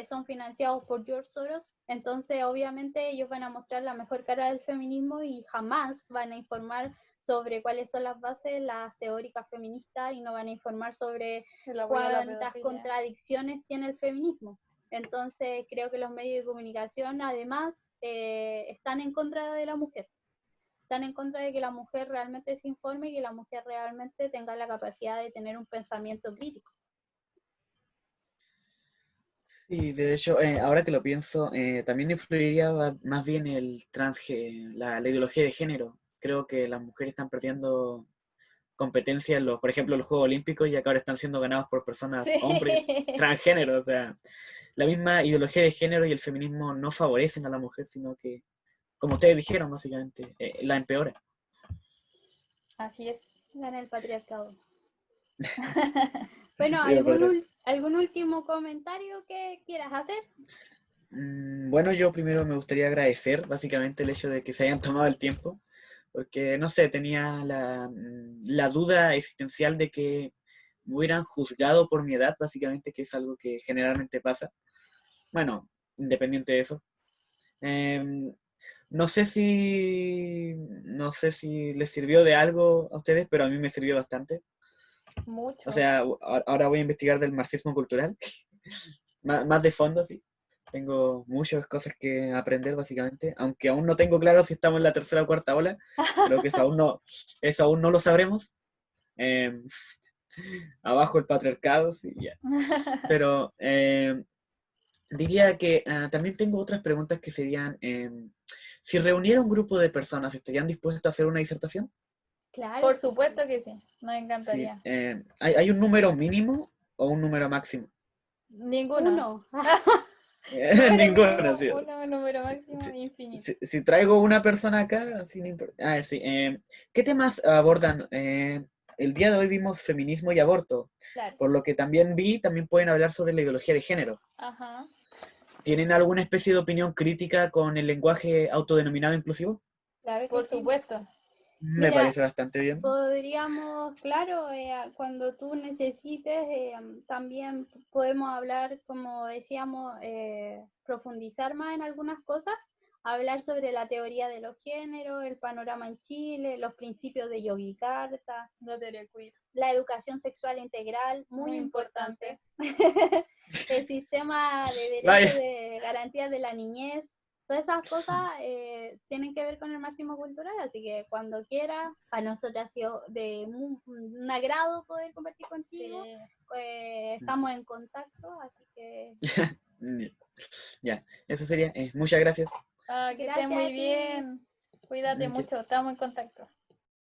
[SPEAKER 1] son financiados por George Soros, entonces obviamente ellos van a mostrar la mejor cara del feminismo y jamás van a informar sobre cuáles son las bases, las teóricas feministas y no van a informar sobre
[SPEAKER 2] el apoyo a la
[SPEAKER 1] cuántas
[SPEAKER 2] pedofilia.
[SPEAKER 1] contradicciones tiene el feminismo. Entonces creo que los medios de comunicación además están en contra de la mujer, están en contra de que la mujer realmente se informe y que la mujer realmente tenga la capacidad de tener un pensamiento crítico.
[SPEAKER 3] Sí, de hecho, ahora que lo pienso, también influiría más bien la ideología de género. Creo que las mujeres están perdiendo competencia por ejemplo, los Juegos Olímpicos, ya que ahora están siendo ganados por personas, hombres,
[SPEAKER 2] Sí,
[SPEAKER 3] transgénero. O sea, la misma ideología de género y el feminismo no favorecen a la mujer, sino que, como ustedes dijeron, básicamente, la empeora.
[SPEAKER 2] así es.
[SPEAKER 1] Gana el patriarcado. Bueno,
[SPEAKER 3] Viva el patriarcado.
[SPEAKER 1] ¿algún último comentario que quieras hacer?
[SPEAKER 3] Bueno, yo primero me gustaría agradecer básicamente el hecho de que se hayan tomado el tiempo, porque no sé, tenía la duda existencial de que me hubieran juzgado por mi edad, básicamente, que es algo que generalmente pasa. Bueno, independiente de eso. Em, no sé si les sirvió de algo a ustedes, pero a mí me sirvió bastante. O
[SPEAKER 2] Mucho.
[SPEAKER 3] sea, ahora voy a investigar del marxismo cultural, más de fondo, sí. Tengo muchas cosas que aprender, básicamente, aunque aún no tengo claro si estamos en la tercera o cuarta ola. Creo que eso aún no lo sabremos. Em, Abajo el patriarcado, sí, ya. Pero diría que también tengo otras preguntas que serían, si reuniera un grupo de personas, ¿estarían dispuestos a hacer una disertación?
[SPEAKER 1] Claro
[SPEAKER 2] Por
[SPEAKER 1] que sí.
[SPEAKER 2] supuesto que sí, nos
[SPEAKER 3] Sí.
[SPEAKER 2] encantaría.
[SPEAKER 3] ¿Hay un número mínimo o un número máximo?
[SPEAKER 2] Ninguno.
[SPEAKER 1] Uno.
[SPEAKER 2] Número
[SPEAKER 3] Ninguno,
[SPEAKER 2] mínimo,
[SPEAKER 3] sí.
[SPEAKER 2] uno, número
[SPEAKER 3] Si,
[SPEAKER 2] máximo,
[SPEAKER 3] si-
[SPEAKER 2] infinito.
[SPEAKER 3] si traigo una persona acá, sí, no importa. Sí. ¿Qué temas abordan? El día de hoy vimos feminismo y aborto,
[SPEAKER 2] Claro.
[SPEAKER 3] por lo que también pueden hablar sobre la ideología de género.
[SPEAKER 2] Ajá.
[SPEAKER 3] ¿Tienen alguna especie de opinión crítica con el lenguaje autodenominado inclusivo?
[SPEAKER 1] Claro que
[SPEAKER 2] Por
[SPEAKER 1] sí.
[SPEAKER 2] supuesto.
[SPEAKER 3] Me
[SPEAKER 1] Mira,
[SPEAKER 3] parece bastante bien.
[SPEAKER 1] podríamos, claro, cuando tú necesites, también podemos hablar, como decíamos, profundizar más en algunas cosas, hablar sobre la teoría de los géneros, el panorama en Chile, los principios de Yogi Carta,
[SPEAKER 2] No te queer.
[SPEAKER 1] la educación sexual integral, muy
[SPEAKER 2] Muy
[SPEAKER 1] importante,
[SPEAKER 2] importante.
[SPEAKER 1] el sistema de
[SPEAKER 3] Vaya.
[SPEAKER 1] derechos de garantía de la niñez. Todas esas cosas tienen que ver con el máximo cultural, así que cuando quiera, para nosotros ha sido de un agrado poder compartir contigo.
[SPEAKER 2] Sí.
[SPEAKER 1] Estamos en contacto, así que
[SPEAKER 3] Ya, eso sería. Muchas gracias.
[SPEAKER 2] Ah, que estés
[SPEAKER 1] gracias
[SPEAKER 2] muy
[SPEAKER 1] a ti.
[SPEAKER 2] bien. Cuídate mucho, estamos en contacto.